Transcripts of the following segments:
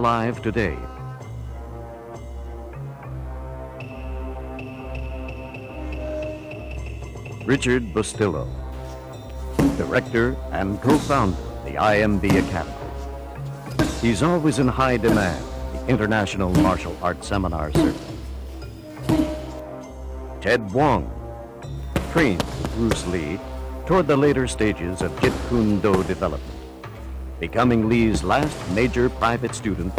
alive today. Richard Bustillo, director and co-founder of the IMB Academy. He's always in high demand, the International Martial Arts Seminar Circuit. Ted Wong trained Bruce Lee toward the later stages of Jeet Kune Do development, becoming Lee's last major private student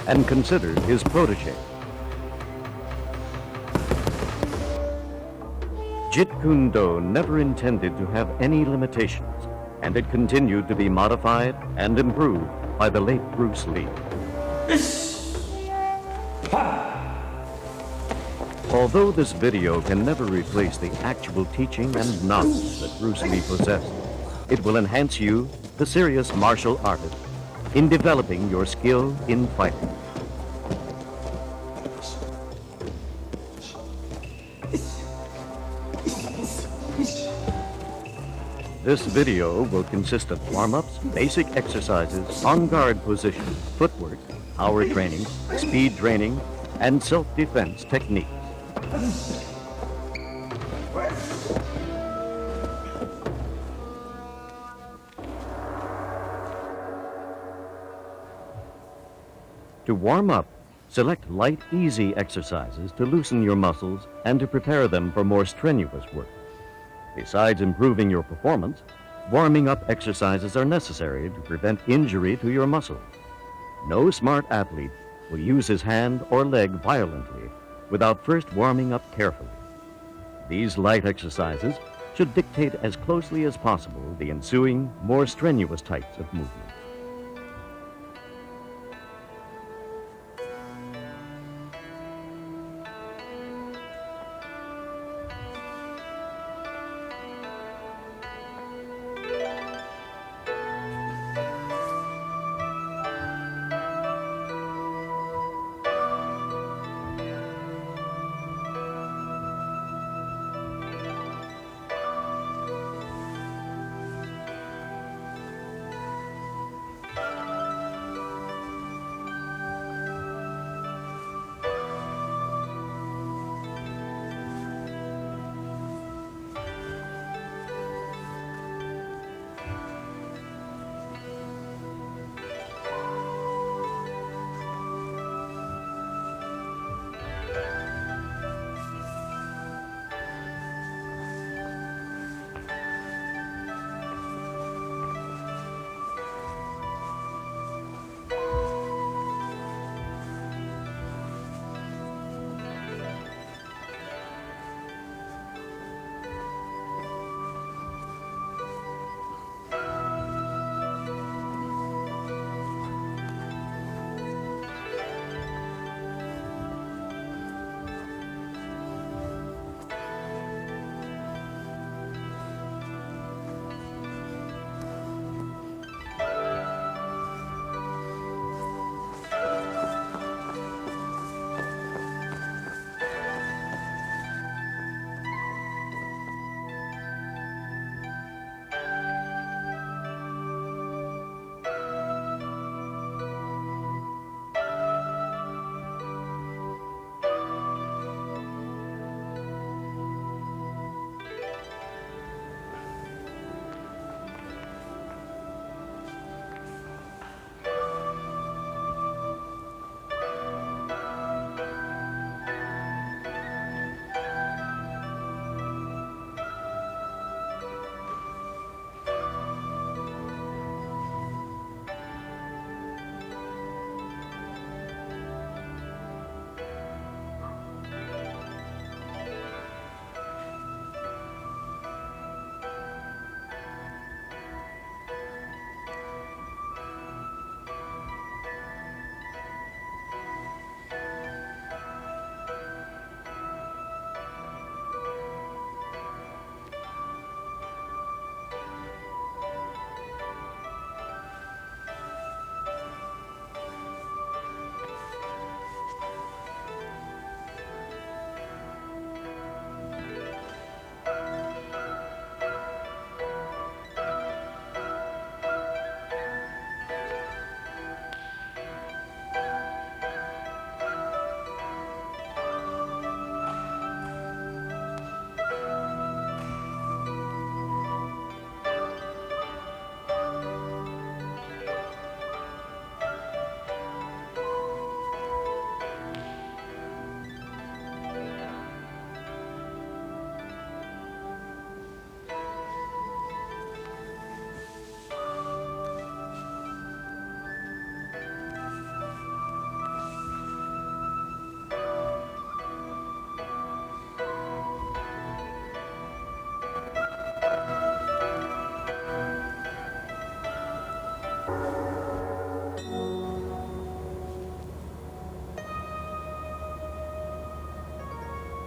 and considered his protege. Jeet Kune Do never intended to have any limitations, and it continued to be modified and improved by the late Bruce Lee. Although this video can never replace the actual teaching and knowledge that Bruce Lee possessed, it will enhance you, the serious martial artist, in developing your skill in fighting. This video will consist of warm-ups, basic exercises, on-guard positions, footwork, power training, speed training, and self-defense techniques. To warm up, select light, easy exercises to loosen your muscles and to prepare them for more strenuous work. Besides improving your performance, warming up exercises are necessary to prevent injury to your muscles. No smart athlete will use his hand or leg violently without first warming up carefully. These light exercises should dictate as closely as possible the ensuing, more strenuous types of movements.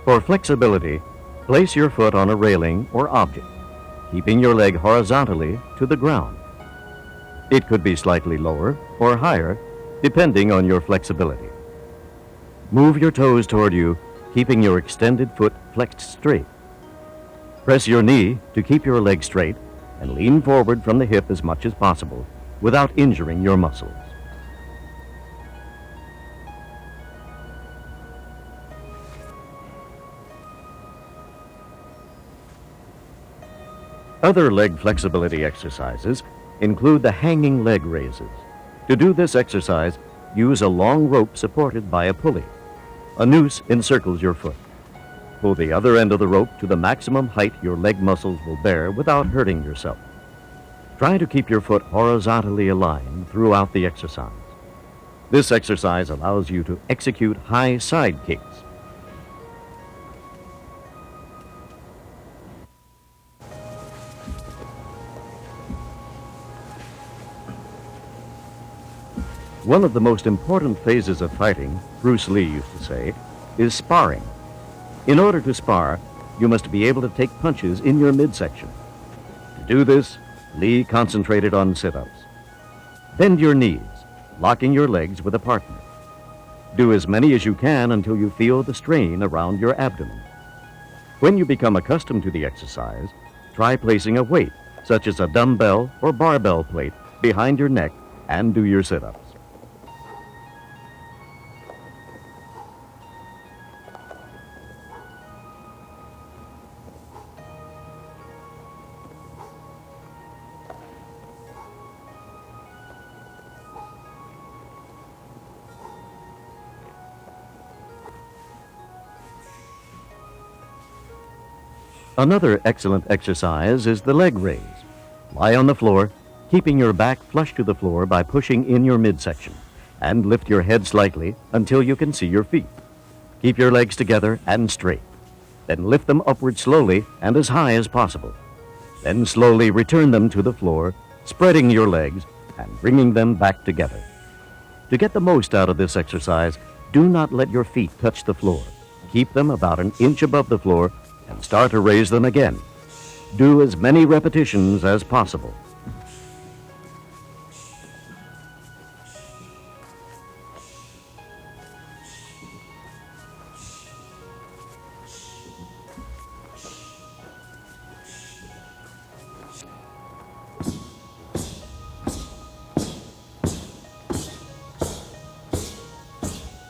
For flexibility, place your foot on a railing or object, keeping your leg horizontally to the ground. It could be slightly lower or higher, depending on your flexibility. Move your toes toward you, keeping your extended foot flexed straight. Press your knee to keep your leg straight and lean forward from the hip as much as possible without injuring your muscles. Other leg flexibility exercises include the hanging leg raises. To do this exercise, use a long rope supported by a pulley. A noose encircles your foot. Pull the other end of the rope to the maximum height your leg muscles will bear without hurting yourself. Try to keep your foot horizontally aligned throughout the exercise. This exercise allows you to execute high side kicks. One of the most important phases of fighting, Bruce Lee used to say, is sparring. In order to spar, you must be able to take punches in your midsection. To do this, Lee concentrated on sit-ups. Bend your knees, locking your legs with a partner. Do as many as you can until you feel the strain around your abdomen. When you become accustomed to the exercise, try placing a weight, such as a dumbbell or barbell plate, behind your neck and do your sit-ups. Another excellent exercise is the leg raise. Lie on the floor, keeping your back flush to the floor by pushing in your midsection, and lift your head slightly until you can see your feet. Keep your legs together and straight. Then lift them upward slowly and as high as possible. Then slowly return them to the floor, spreading your legs and bringing them back together. To get the most out of this exercise, do not let your feet touch the floor. Keep them about an inch above the floor and start to raise them again. Do as many repetitions as possible.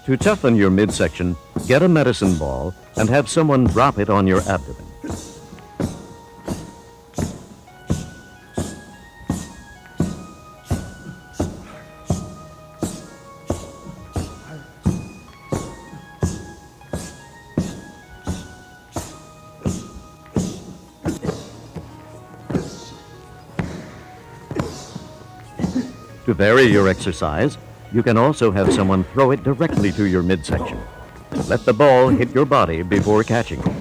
To toughen your midsection, get a medicine ball and have someone drop it on your abdomen. To vary your exercise, you can also have someone throw it directly to your midsection. Let the ball hit your body before catching it.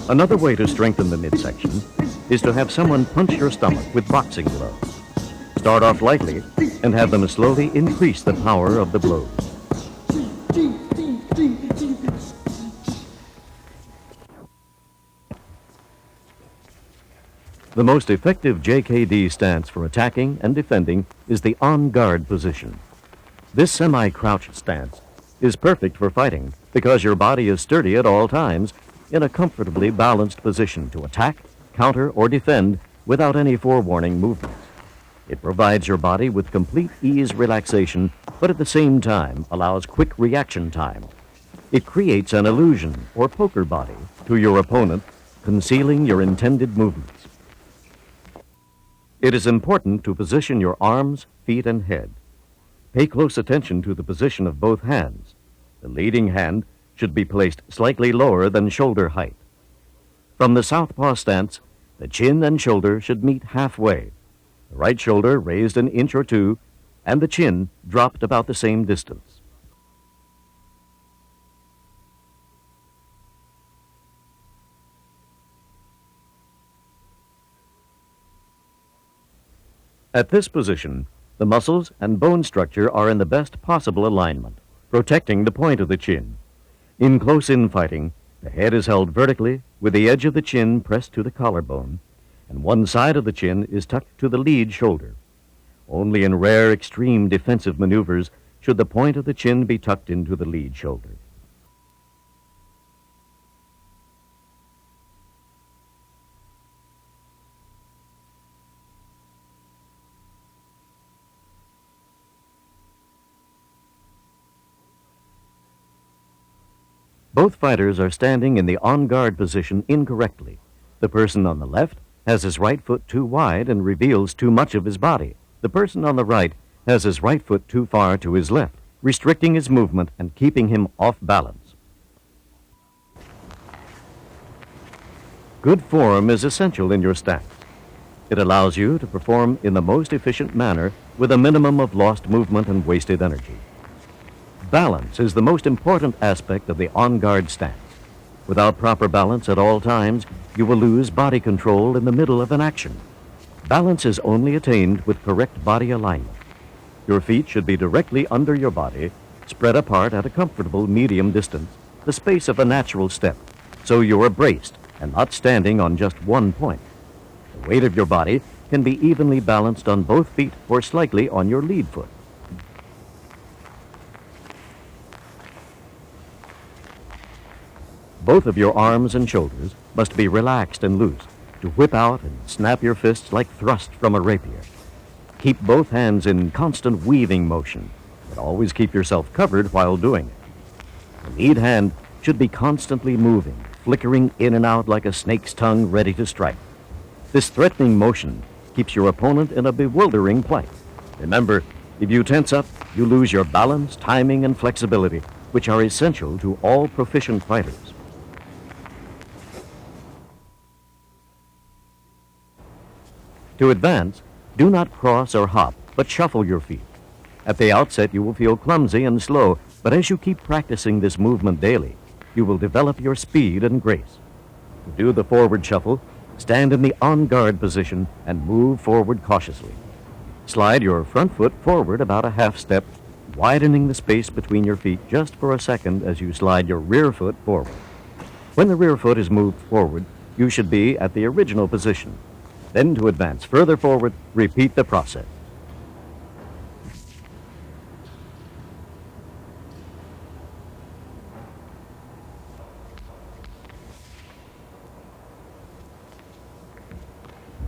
Another way to strengthen the midsection is to have someone punch your stomach with boxing gloves. Start off lightly and have them slowly increase the power of the blows. The most effective JKD stance for attacking and defending is the on-guard position. This semi-crouch stance is perfect for fighting because your body is sturdy at all times in a comfortably balanced position to attack, counter, or defend without any forewarning movements. It provides your body with complete ease relaxation, but at the same time allows quick reaction time. It creates an illusion or poker body to your opponent, concealing your intended movements. It is important to position your arms, feet, and head. Pay close attention to the position of both hands. The leading hand should be placed slightly lower than shoulder height. From the southpaw stance, the chin and shoulder should meet halfway. The right shoulder raised an inch or two, and the chin dropped about the same distance. At this position, the muscles and bone structure are in the best possible alignment, protecting the point of the chin. In close-in fighting, the head is held vertically with the edge of the chin pressed to the collarbone, and one side of the chin is tucked to the lead shoulder. Only in rare extreme defensive maneuvers should the point of the chin be tucked into the lead shoulder. Both fighters are standing in the on-guard position incorrectly. The person on the left has his right foot too wide and reveals too much of his body. The person on the right has his right foot too far to his left, restricting his movement and keeping him off balance. Good form is essential in your stance. It allows you to perform in the most efficient manner with a minimum of lost movement and wasted energy. Balance is the most important aspect of the on-guard stance. Without proper balance at all times, you will lose body control in the middle of an action. Balance is only attained with correct body alignment. Your feet should be directly under your body, spread apart at a comfortable medium distance, the space of a natural step, so you are braced and not standing on just one point. The weight of your body can be evenly balanced on both feet or slightly on your lead foot. Both of your arms and shoulders must be relaxed and loose to whip out and snap your fists like thrust from a rapier. Keep both hands in constant weaving motion, but always keep yourself covered while doing it. The lead hand should be constantly moving, flickering in and out like a snake's tongue ready to strike. This threatening motion keeps your opponent in a bewildering plight. Remember, if you tense up, you lose your balance, timing, and flexibility, which are essential to all proficient fighters. To advance, do not cross or hop, but shuffle your feet. At the outset, you will feel clumsy and slow, but as you keep practicing this movement daily, you will develop your speed and grace. To do the forward shuffle, stand in the on-guard position and move forward cautiously. Slide your front foot forward about a half step, widening the space between your feet just for a second as you slide your rear foot forward. When the rear foot is moved forward, you should be at the original position. Then to advance further forward, repeat the process.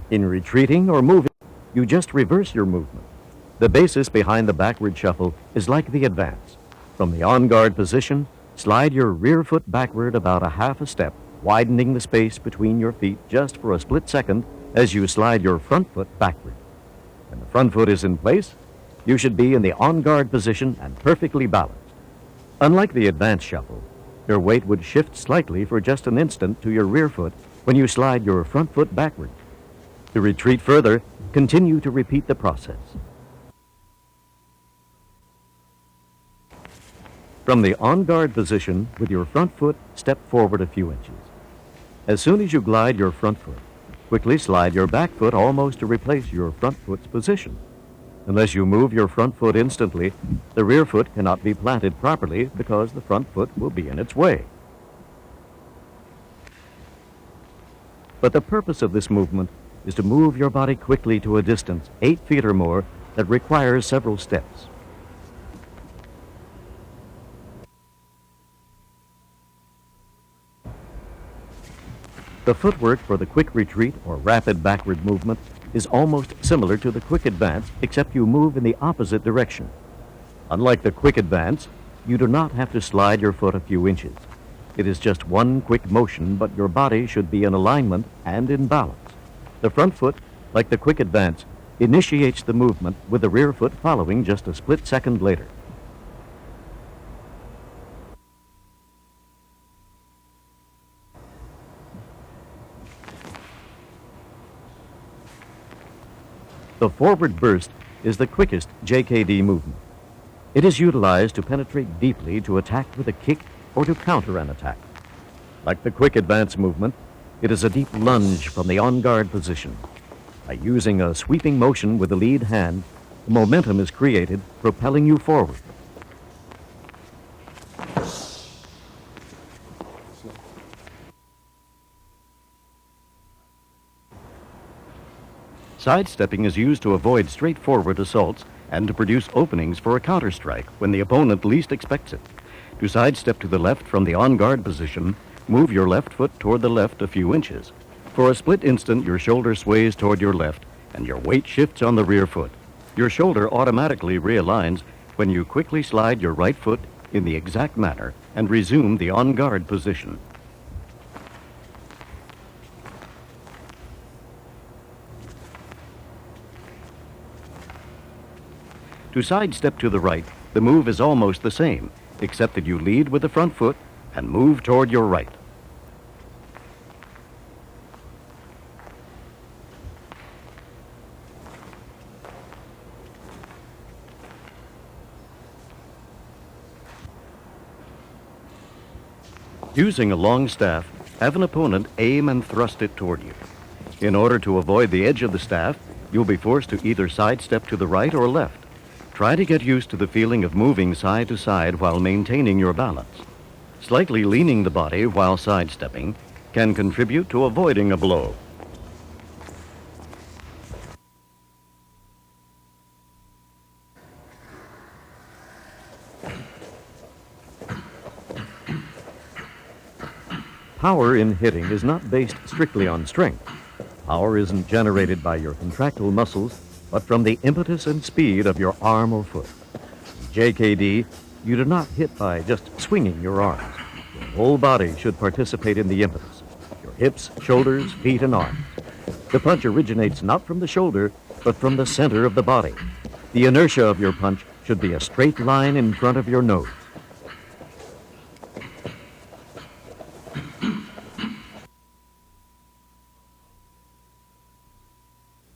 In retreating or moving, you just reverse your movement. The basis behind the backward shuffle is like the advance. From the on-guard position, slide your rear foot backward about a half a step, widening the space between your feet just for a split second as you slide your front foot backward. When the front foot is in place, you should be in the on-guard position and perfectly balanced. Unlike the advance shuffle, your weight would shift slightly for just an instant to your rear foot when you slide your front foot backward. To retreat further, continue to repeat the process. From the on-guard position, with your front foot, step forward a few inches. As soon as you glide your front foot, quickly slide your back foot almost to replace your front foot's position. Unless you move your front foot instantly, the rear foot cannot be planted properly because the front foot will be in its way. But the purpose of this movement is to move your body quickly to a distance, 8 feet or more, that requires several steps. The footwork for the quick retreat or rapid backward movement is almost similar to the quick advance, except you move in the opposite direction. Unlike the quick advance, you do not have to slide your foot a few inches. It is just one quick motion, but your body should be in alignment and in balance. The front foot, like the quick advance, initiates the movement with the rear foot following just a split second later. The forward burst is the quickest JKD movement. It is utilized to penetrate deeply to attack with a kick or to counter an attack. Like the quick advance movement, it is a deep lunge from the on-guard position. By using a sweeping motion with the lead hand, momentum is created, propelling you forward. Sidestepping is used to avoid straightforward assaults and to produce openings for a counterstrike when the opponent least expects it. To sidestep to the left from the on-guard position, move your left foot toward the left a few inches. For a split instant, your shoulder sways toward your left and your weight shifts on the rear foot. Your shoulder automatically realigns when you quickly slide your right foot in the exact manner and resume the on-guard position. To sidestep to the right, the move is almost the same, except that you lead with the front foot and move toward your right. Using a long staff, have an opponent aim and thrust it toward you. In order to avoid the edge of the staff, you'll be forced to either sidestep to the right or left. Try to get used to the feeling of moving side to side while maintaining your balance. Slightly leaning the body while sidestepping can contribute to avoiding a blow. Power in hitting is not based strictly on strength. Power isn't generated by your contractile muscles, but from the impetus and speed of your arm or foot. In JKD, you do not hit by just swinging your arms. Your whole body should participate in the impetus. Your hips, shoulders, feet, and arms. The punch originates not from the shoulder, but from the center of the body. The inertia of your punch should be a straight line in front of your nose.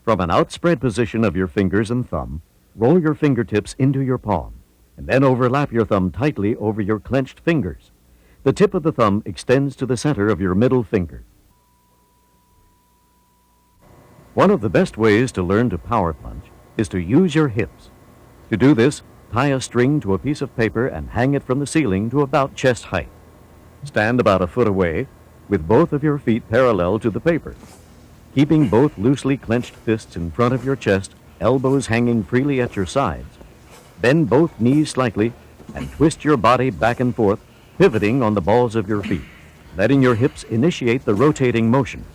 From an outspread position of your fingers and thumb, roll your fingertips into your palm, and then overlap your thumb tightly over your clenched fingers. The tip of the thumb extends to the center of your middle finger. One of the best ways to learn to power punch is to use your hips. To do this, tie a string to a piece of paper and hang it from the ceiling to about chest height. Stand about a foot away, with both of your feet parallel to the paper. Keeping both loosely clenched fists in front of your chest, elbows hanging freely at your sides. Bend both knees slightly and twist your body back and forth, pivoting on the balls of your feet, letting your hips initiate the rotating motion.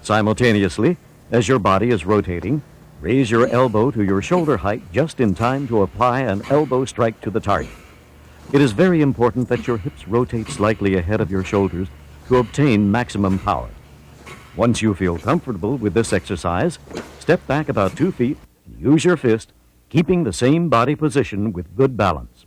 Simultaneously, as your body is rotating, raise your elbow to your shoulder height just in time to apply an elbow strike to the target. It is very important that your hips rotate slightly ahead of your shoulders to obtain maximum power. Once you feel comfortable with this exercise, step back about 2 feet and use your fist, keeping the same body position with good balance.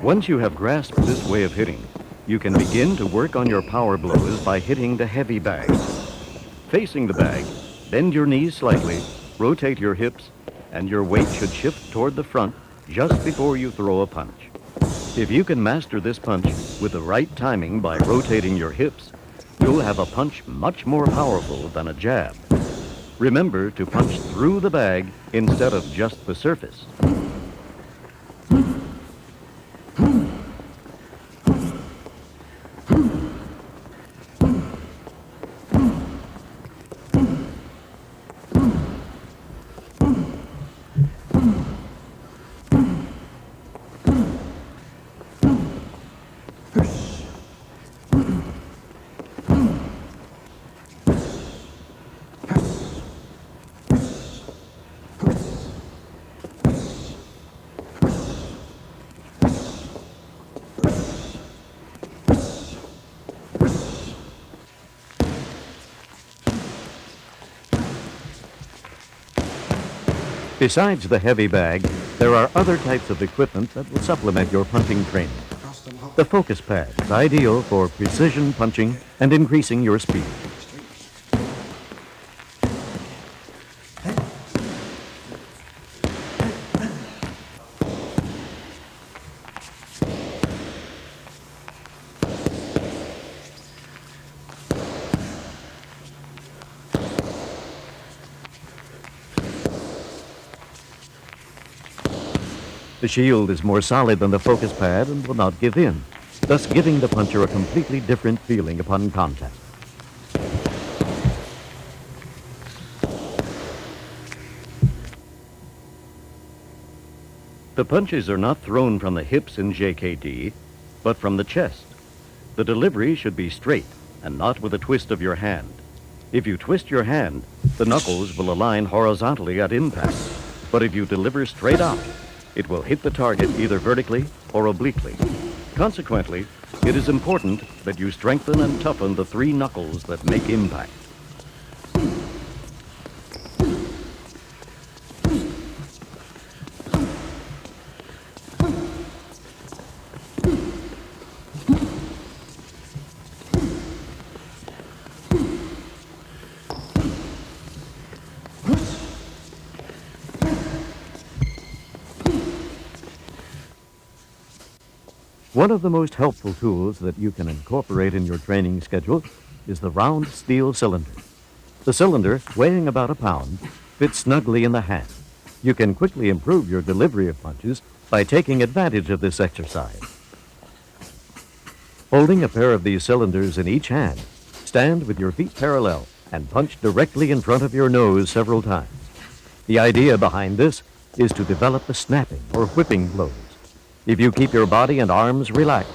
Once you have grasped this way of hitting, you can begin to work on your power blows by hitting the heavy bag. Facing the bag, bend your knees slightly, rotate your hips, and your weight should shift toward the front just before you throw a punch. If you can master this punch with the right timing by rotating your hips, you'll have a punch much more powerful than a jab. Remember to punch through the bag instead of just the surface. Besides the heavy bag, there are other types of equipment that will supplement your punching training. The focus pad is ideal for precision punching and increasing your speed. The shield is more solid than the focus pad and will not give in, thus giving the puncher a completely different feeling upon contact. The punches are not thrown from the hips in JKD, but from the chest. The delivery should be straight and not with a twist of your hand. If you twist your hand, the knuckles will align horizontally at impact, but if you deliver straight out, it will hit the target either vertically or obliquely. Consequently, it is important that you strengthen and toughen the three knuckles that make impact. One of the most helpful tools that you can incorporate in your training schedule is the round steel cylinder. The cylinder, weighing about a pound, fits snugly in the hand. You can quickly improve your delivery of punches by taking advantage of this exercise. Holding a pair of these cylinders in each hand, stand with your feet parallel and punch directly in front of your nose several times. The idea behind this is to develop the snapping or whipping blows. If you keep your body and arms relaxed,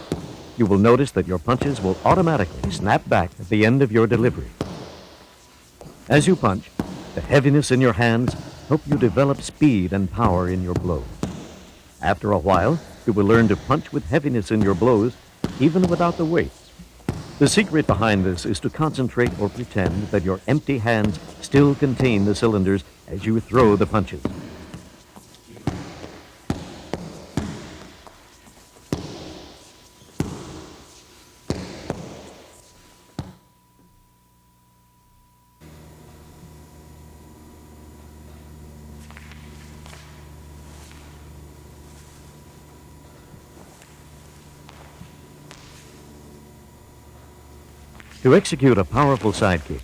you will notice that your punches will automatically snap back at the end of your delivery. As you punch, the heaviness in your hands help you develop speed and power in your blows. After a while, you will learn to punch with heaviness in your blows, even without the weight. The secret behind this is to concentrate or pretend that your empty hands still contain the cylinders as you throw the punches. To execute a powerful side kick,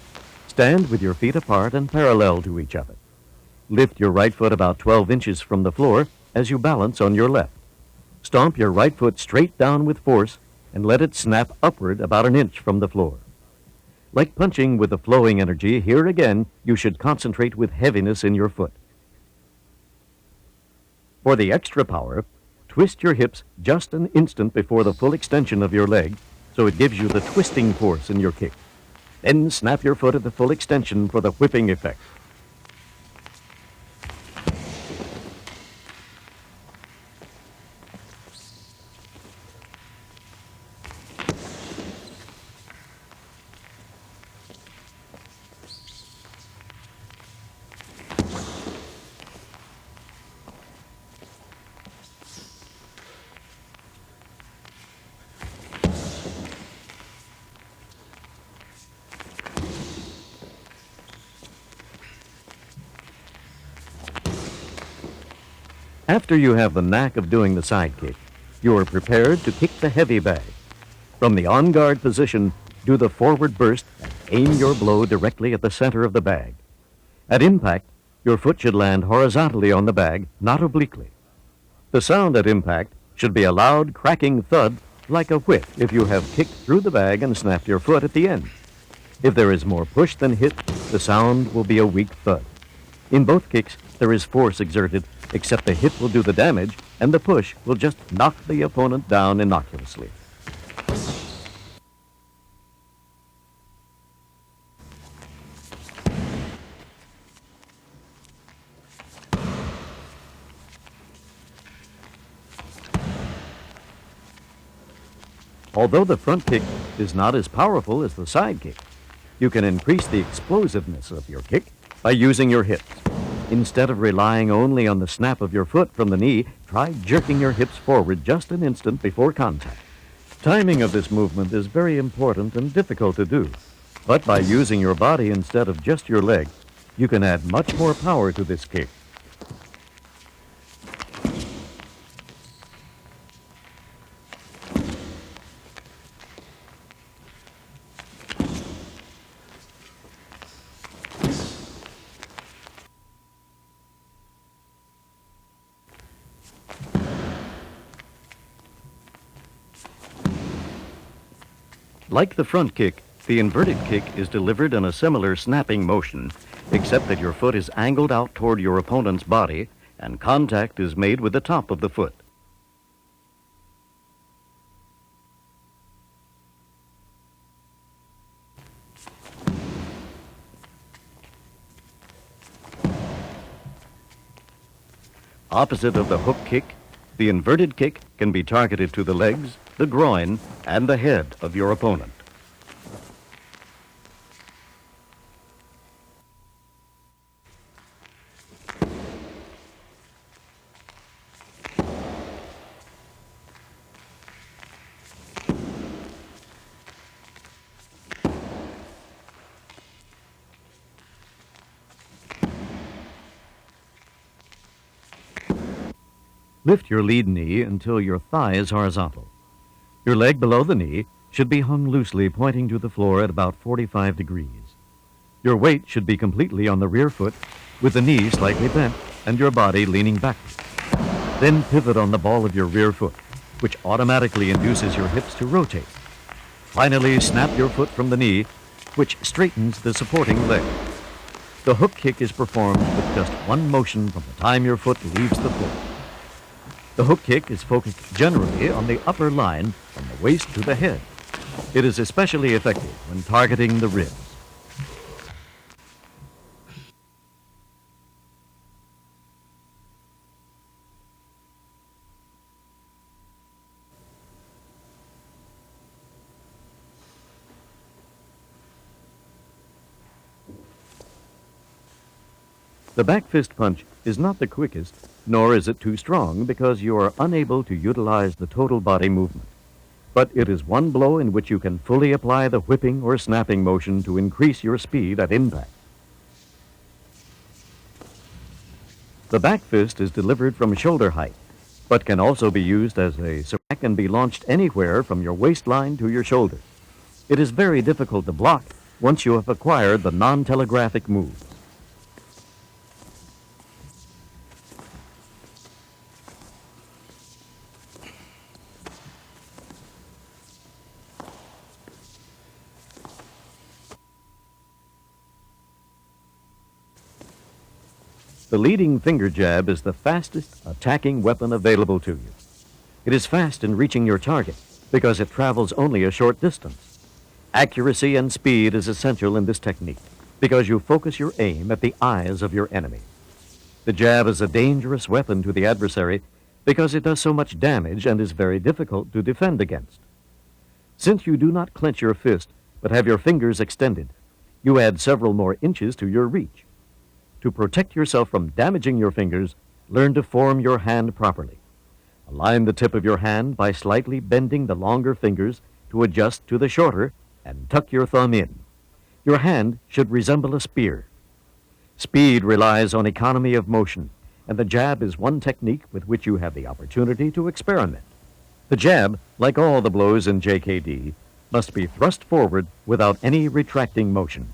stand with your feet apart and parallel to each other. Lift your right foot about 12 inches from the floor as you balance on your left. Stomp your right foot straight down with force and let it snap upward about an inch from the floor. Like punching with the flowing energy, here again you should concentrate with heaviness in your foot. For the extra power, twist your hips just an instant before the full extension of your leg, so it gives you the twisting force in your kick. Then snap your foot at the full extension for the whipping effect. After you have the knack of doing the side kick, you are prepared to kick the heavy bag. From the on-guard position, do the forward burst and aim your blow directly at the center of the bag. At impact, your foot should land horizontally on the bag, not obliquely. The sound at impact should be a loud, cracking thud like a whip if you have kicked through the bag and snapped your foot at the end. If there is more push than hit, the sound will be a weak thud. In both kicks, there is force exerted, except the hit will do the damage, and the push will just knock the opponent down innocuously. Although the front kick is not as powerful as the side kick, you can increase the explosiveness of your kick by using your hips. Instead of relying only on the snap of your foot from the knee, try jerking your hips forward just an instant before contact. Timing of this movement is very important and difficult to do, but by using your body instead of just your leg, you can add much more power to this kick. Like the front kick, the inverted kick is delivered in a similar snapping motion, except that your foot is angled out toward your opponent's body and contact is made with the top of the foot. Opposite of the hook kick, the inverted kick can be targeted to the legs, the groin, and the head of your opponent. Lift your lead knee until your thigh is horizontal. Your leg below the knee should be hung loosely, pointing to the floor at about 45 degrees. Your weight should be completely on the rear foot, with the knee slightly bent and your body leaning backward. Then pivot on the ball of your rear foot, which automatically induces your hips to rotate. Finally, snap your foot from the knee, which straightens the supporting leg. The hook kick is performed with just one motion from the time your foot leaves the floor. The hook kick is focused generally on the upper line from the waist to the head. It is especially effective when targeting the ribs. The back fist punch is not the quickest, nor is it too strong because you are unable to utilize the total body movement. But it is one blow in which you can fully apply the whipping or snapping motion to increase your speed at impact. The back fist is delivered from shoulder height, but can also be used as a smack and be launched anywhere from your waistline to your shoulder. It is very difficult to block once you have acquired the non-telegraphic moves. The leading finger jab is the fastest attacking weapon available to you. It is fast in reaching your target because it travels only a short distance. Accuracy and speed is essential in this technique because you focus your aim at the eyes of your enemy. The jab is a dangerous weapon to the adversary because it does so much damage and is very difficult to defend against. Since you do not clench your fist but have your fingers extended, you add several more inches to your reach. To protect yourself from damaging your fingers, learn to form your hand properly. Align the tip of your hand by slightly bending the longer fingers to adjust to the shorter and tuck your thumb in. Your hand should resemble a spear. Speed relies on economy of motion, and the jab is one technique with which you have the opportunity to experiment. The jab, like all the blows in JKD, must be thrust forward without any retracting motion.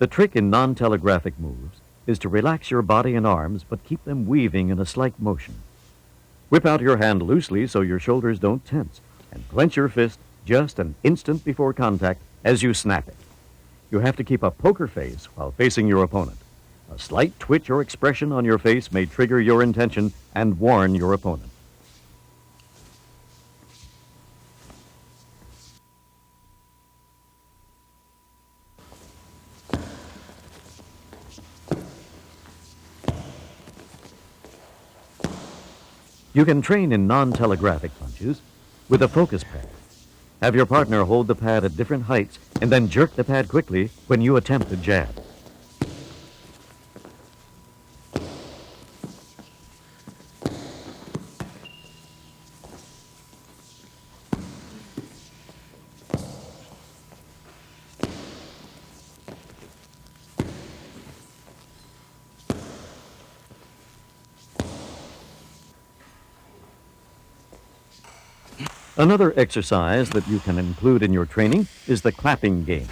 The trick in non-telegraphic moves is to relax your body and arms but keep them weaving in a slight motion. Whip out your hand loosely so your shoulders don't tense and clench your fist just an instant before contact as you snap it. You have to keep a poker face while facing your opponent. A slight twitch or expression on your face may trigger your intention and warn your opponent. You can train in non-telegraphic punches with a focus pad. Have your partner hold the pad at different heights and then jerk the pad quickly when you attempt a jab. Another exercise that you can include in your training is the clapping game.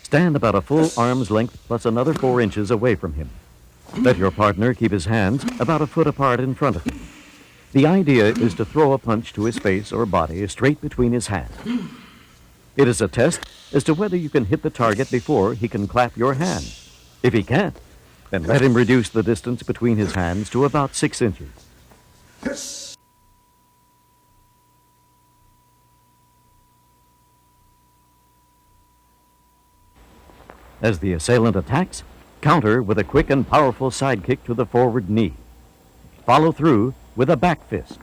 Stand about a full arm's length plus another 4 inches away from him. Let your partner keep his hands about a foot apart in front of him. The idea is to throw a punch to his face or body straight between his hands. It is a test as to whether you can hit the target before he can clap your hand. If he can't, then let him reduce the distance between his hands to about 6 inches. As the assailant attacks, counter with a quick and powerful side kick to the forward knee. Follow through with a back fist.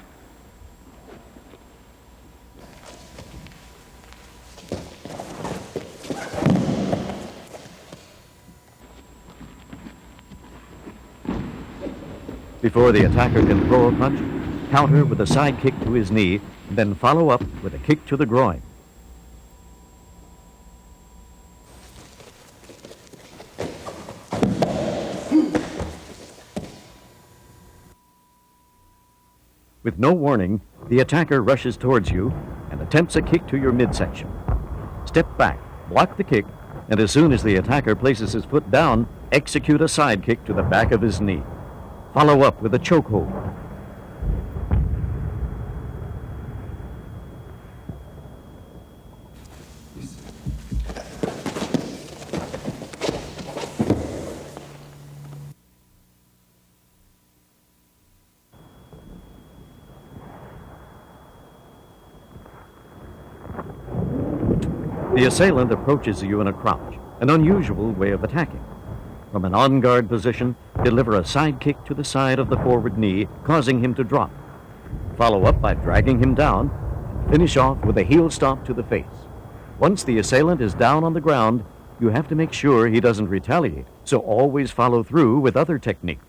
Before the attacker can throw a punch, counter with a side kick to his knee, then follow up with a kick to the groin. With no warning, the attacker rushes towards you and attempts a kick to your midsection. Step back, block the kick, and as soon as the attacker places his foot down, execute a side kick to the back of his knee. Follow up with a chokehold. The assailant approaches you in a crouch, an unusual way of attacking. From an on-guard position, deliver a side kick to the side of the forward knee, causing him to drop. Follow up by dragging him down, and finish off with a heel stomp to the face. Once the assailant is down on the ground, you have to make sure he doesn't retaliate, so always follow through with other techniques.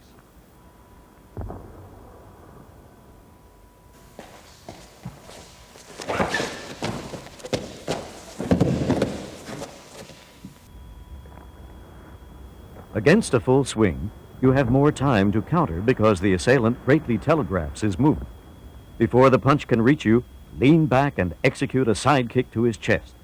Against a full swing, you have more time to counter because the assailant greatly telegraphs his movement. Before the punch can reach you, lean back and execute a side kick to his chest.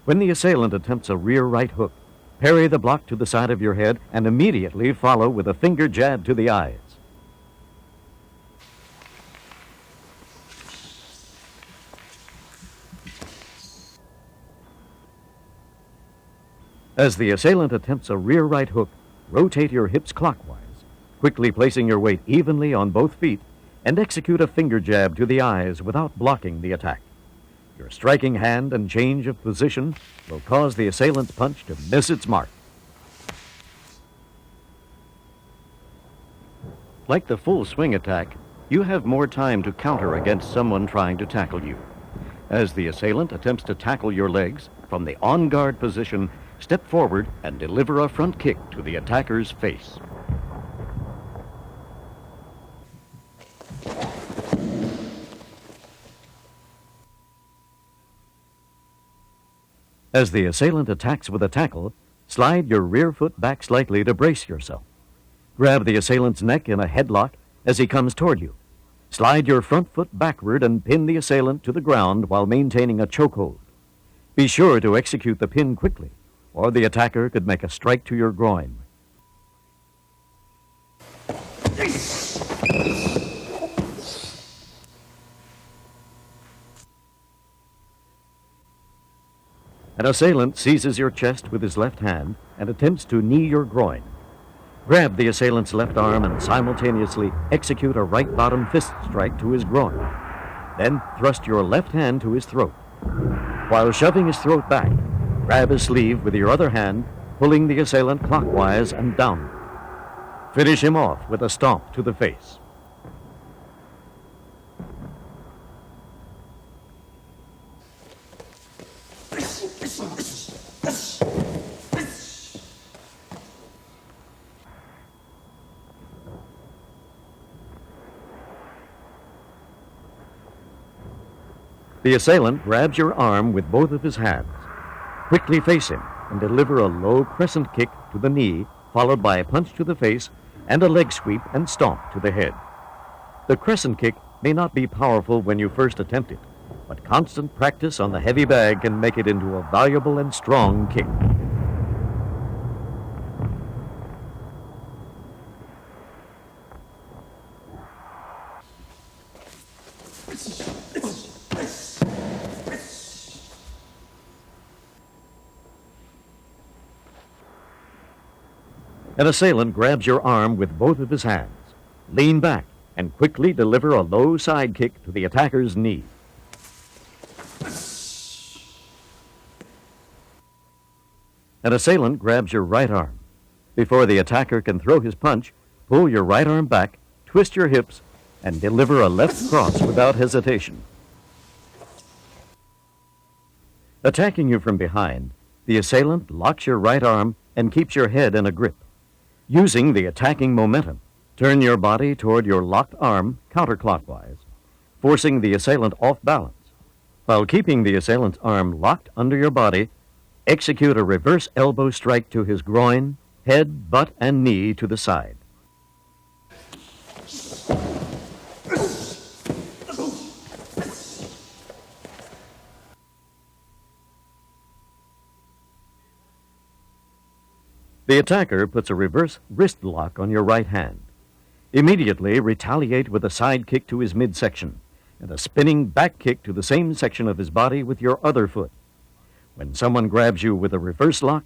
When the assailant attempts a rear right hook, parry the block to the side of your head and immediately follow with a finger jab to the eyes. As the assailant attempts a rear right hook, rotate your hips clockwise, quickly placing your weight evenly on both feet, and execute a finger jab to the eyes without blocking the attack. Your striking hand and change of position will cause the assailant's punch to miss its mark. Like the full swing attack, you have more time to counter against someone trying to tackle you. As the assailant attempts to tackle your legs, from the on-guard position, step forward and deliver a front kick to the attacker's face. As the assailant attacks with a tackle, slide your rear foot back slightly to brace yourself. Grab the assailant's neck in a headlock as he comes toward you. Slide your front foot backward and pin the assailant to the ground while maintaining a chokehold. Be sure to execute the pin quickly, or the attacker could make a strike to your groin. An assailant seizes your chest with his left hand and attempts to knee your groin. Grab the assailant's left arm and simultaneously execute a right bottom fist strike to his groin. Then thrust your left hand to his throat. While shoving his throat back, grab his sleeve with your other hand, pulling the assailant clockwise and downward. Finish him off with a stomp to the face. The assailant grabs your arm with both of his hands. Quickly face him and deliver a low crescent kick to the knee, followed by a punch to the face and a leg sweep and stomp to the head. The crescent kick may not be powerful when you first attempt it, but constant practice on the heavy bag can make it into a valuable and strong kick. An assailant grabs your arm with both of his hands. Lean back and quickly deliver a low side kick to the attacker's knee. An assailant grabs your right arm. Before the attacker can throw his punch, pull your right arm back, twist your hips, and deliver a left cross without hesitation. Attacking you from behind, the assailant locks your right arm and keeps your head in a grip. Using the attacking momentum, turn your body toward your locked arm counterclockwise, forcing the assailant off balance. While keeping the assailant's arm locked under your body, execute a reverse elbow strike to his groin, head, butt, and knee to the side. The attacker puts a reverse wrist lock on your right hand. Immediately retaliate with a side kick to his midsection and a spinning back kick to the same section of his body with your other foot. When someone grabs you with a reverse lock,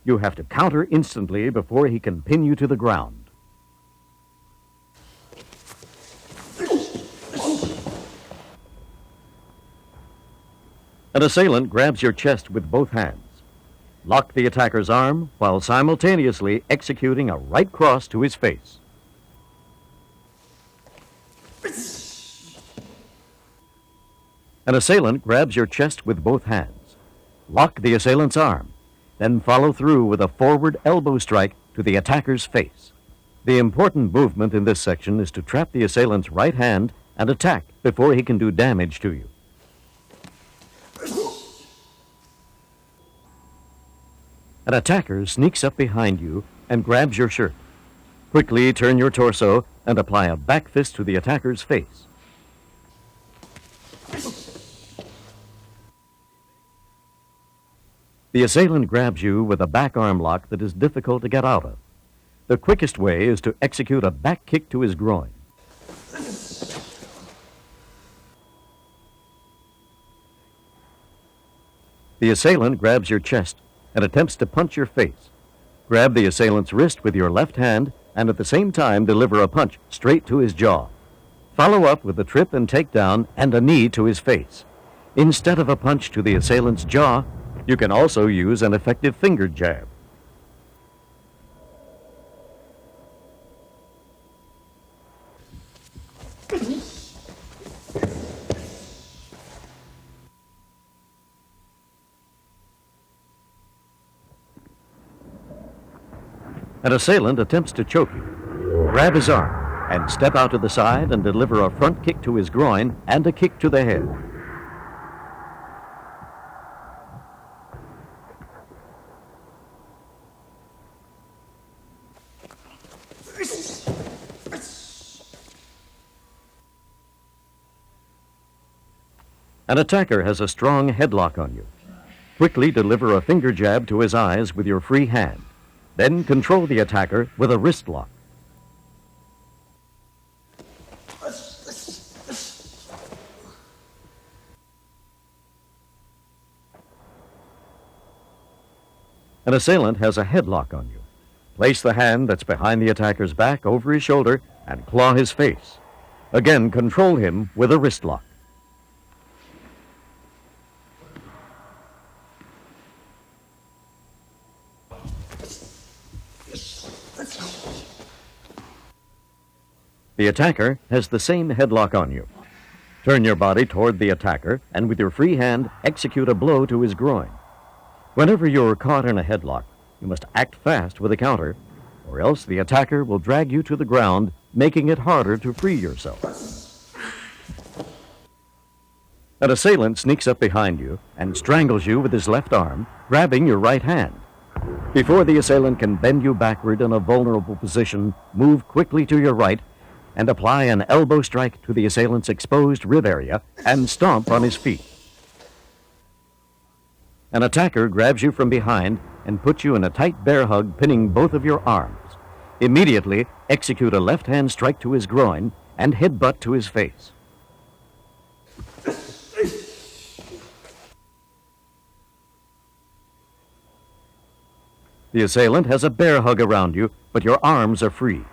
you have to counter instantly before he can pin you to the ground. An assailant grabs your chest with both hands. Lock the attacker's arm while simultaneously executing a right cross to his face. An assailant grabs your chest with both hands. Lock the assailant's arm, then follow through with a forward elbow strike to the attacker's face. The important movement in this section is to trap the assailant's right hand and attack before he can do damage to you. An attacker sneaks up behind you and grabs your shirt. Quickly turn your torso and apply a back fist to the attacker's face. The assailant grabs you with a back arm lock that is difficult to get out of. The quickest way is to execute a back kick to his groin. The assailant grabs your chest and attempts to punch your face. Grab the assailant's wrist with your left hand and at the same time deliver a punch straight to his jaw. Follow up with a trip and takedown and a knee to his face. Instead of a punch to the assailant's jaw, you can also use an effective finger jab. An assailant attempts to choke you. Grab his arm and step out to the side and deliver a front kick to his groin and a kick to the head. An attacker has a strong headlock on you. Quickly deliver a finger jab to his eyes with your free hand. Then control the attacker with a wrist lock. An assailant has a headlock on you. Place the hand that's behind the attacker's back over his shoulder and claw his face. Again, control him with a wrist lock. The attacker has the same headlock on you. Turn your body toward the attacker and with your free hand execute a blow to his groin. Whenever you're caught in a headlock, you must act fast with a counter, or else the attacker will drag you to the ground, making it harder to free yourself. An assailant sneaks up behind you and strangles you with his left arm, grabbing your right hand. Before the assailant can bend you backward in a vulnerable position, move quickly to your right and apply an elbow strike to the assailant's exposed rib area and stomp on his feet. An attacker grabs you from behind and puts you in a tight bear hug, pinning both of your arms. Immediately, execute a left-hand strike to his groin and headbutt to his face. The assailant has a bear hug around you, but your arms are free.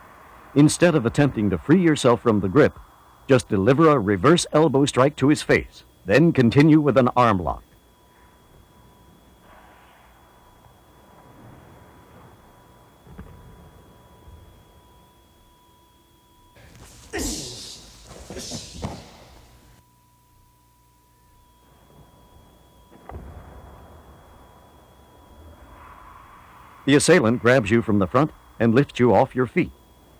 Instead of attempting to free yourself from the grip, just deliver a reverse elbow strike to his face, then continue with an arm lock. The assailant grabs you from the front and lifts you off your feet.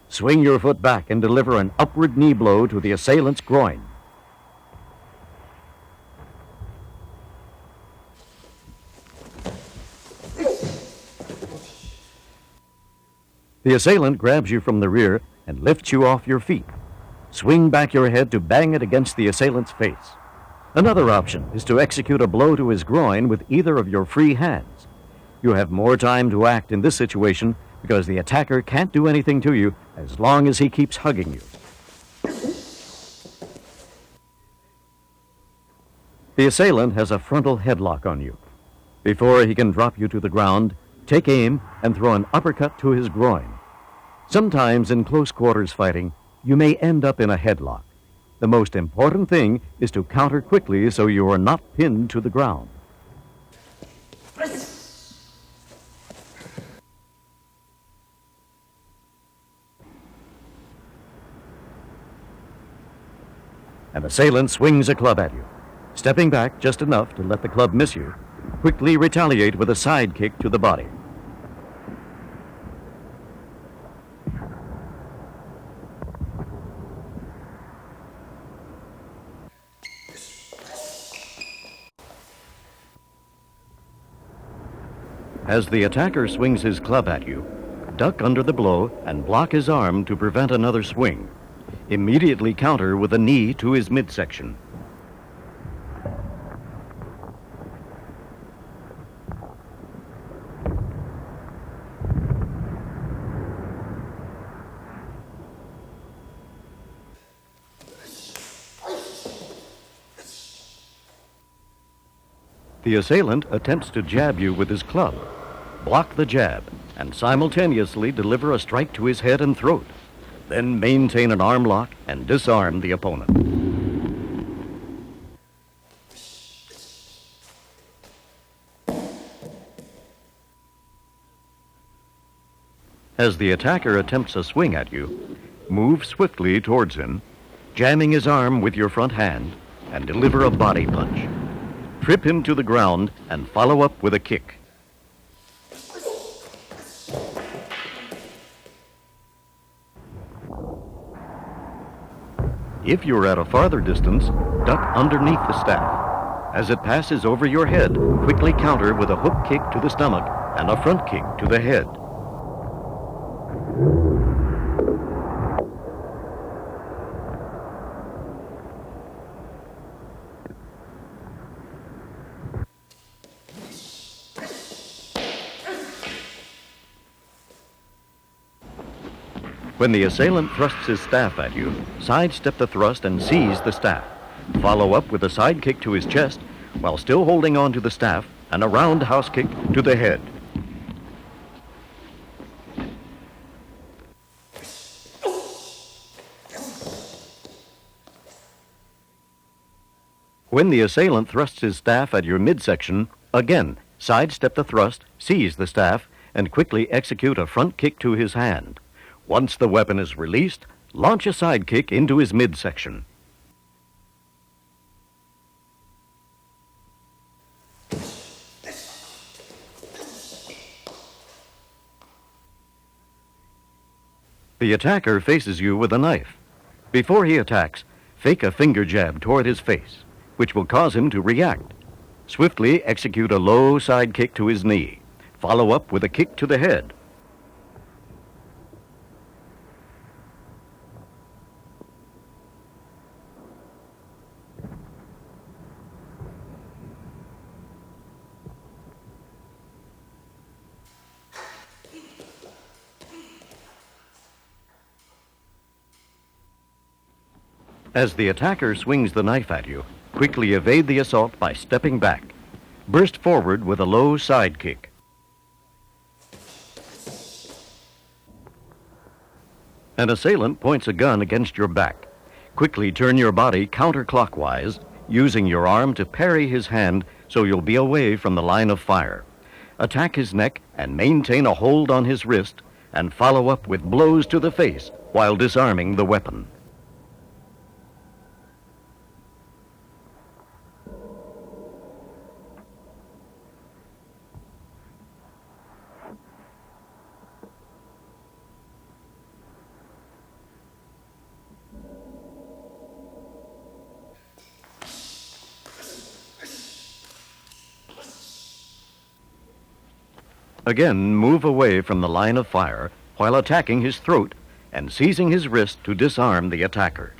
Swing your foot back and deliver an upward knee blow to the assailant's groin. The assailant grabs you from the rear and lifts you off your feet. Swing back your head to bang it against the assailant's face. Another option is to execute a blow to his groin with either of your free hands. You have more time to act in this situation because the attacker can't do anything to you as long as he keeps hugging you. The assailant has a frontal headlock on you. Before he can drop you to the ground, take aim and throw an uppercut to his groin. Sometimes in close quarters fighting, you may end up in a headlock. The most important thing is to counter quickly so you are not pinned to the ground. An assailant swings a club at you. Stepping back just enough to let the club miss you, quickly retaliate with a side kick to the body. As the attacker swings his club at you, duck under the blow and block his arm to prevent another swing. Immediately counter with a knee to his midsection. The assailant attempts to jab you with his club. Block the jab and simultaneously deliver a strike to his head and throat. Then maintain an arm lock and disarm the opponent. As the attacker attempts a swing at you, move swiftly towards him, jamming his arm with your front hand, and deliver a body punch. Trip him to the ground and follow up with a kick. If you're at a farther distance, duck underneath the staff. As it passes over your head, quickly counter with a hook kick to the stomach and a front kick to the head. When the assailant thrusts his staff at you, sidestep the thrust and seize the staff. Follow up with a side kick to his chest while still holding on to the staff and a roundhouse kick to the head. When the assailant thrusts his staff at your midsection, again, sidestep the thrust, seize the staff, and quickly execute a front kick to his hand. Once the weapon is released, launch a side kick into his midsection. The attacker faces you with a knife. Before he attacks, fake a finger jab toward his face, which will cause him to react. Swiftly execute a low side kick to his knee. Follow up with a kick to the head. As the attacker swings the knife at you, quickly evade the assault by stepping back. Burst forward with a low side kick. An assailant points a gun against your back. Quickly turn your body counterclockwise, using your arm to parry his hand so you'll be away from the line of fire. Attack his neck and maintain a hold on his wrist, and follow up with blows to the face while disarming the weapon. Again, move away from the line of fire while attacking his throat and seizing his wrist to disarm the attacker.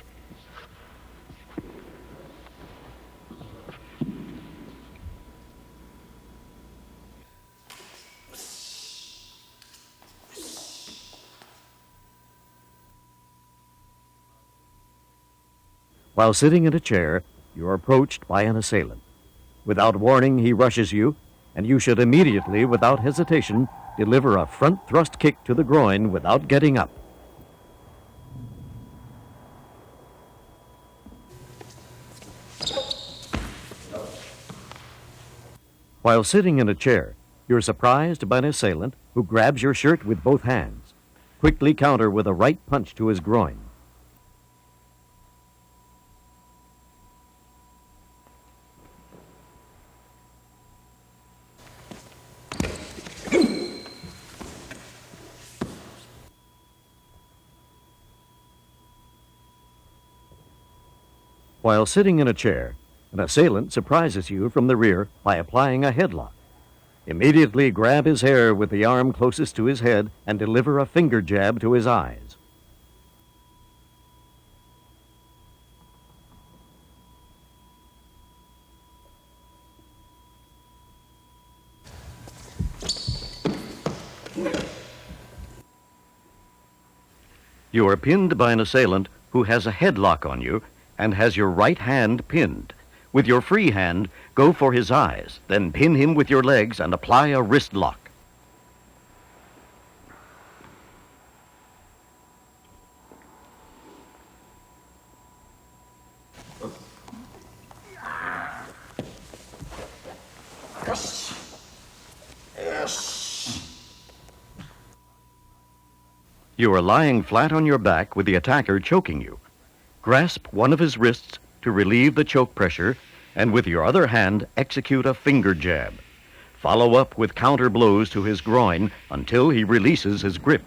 While sitting in a chair, you're approached by an assailant. Without warning, he rushes you, and you should immediately, without hesitation, deliver a front thrust kick to the groin without getting up. While sitting in a chair, you're surprised by an assailant who grabs your shirt with both hands. Quickly counter with a right punch to his groin. While sitting in a chair, an assailant surprises you from the rear by applying a headlock. Immediately grab his hair with the arm closest to his head and deliver a finger jab to his eyes. You are pinned by an assailant who has a headlock on you and has your right hand pinned. With your free hand, go for his eyes, then pin him with your legs and apply a wrist lock. You are lying flat on your back with the attacker choking you. Grasp one of his wrists to relieve the choke pressure, and with your other hand, execute a finger jab. Follow up with counter blows to his groin until he releases his grip.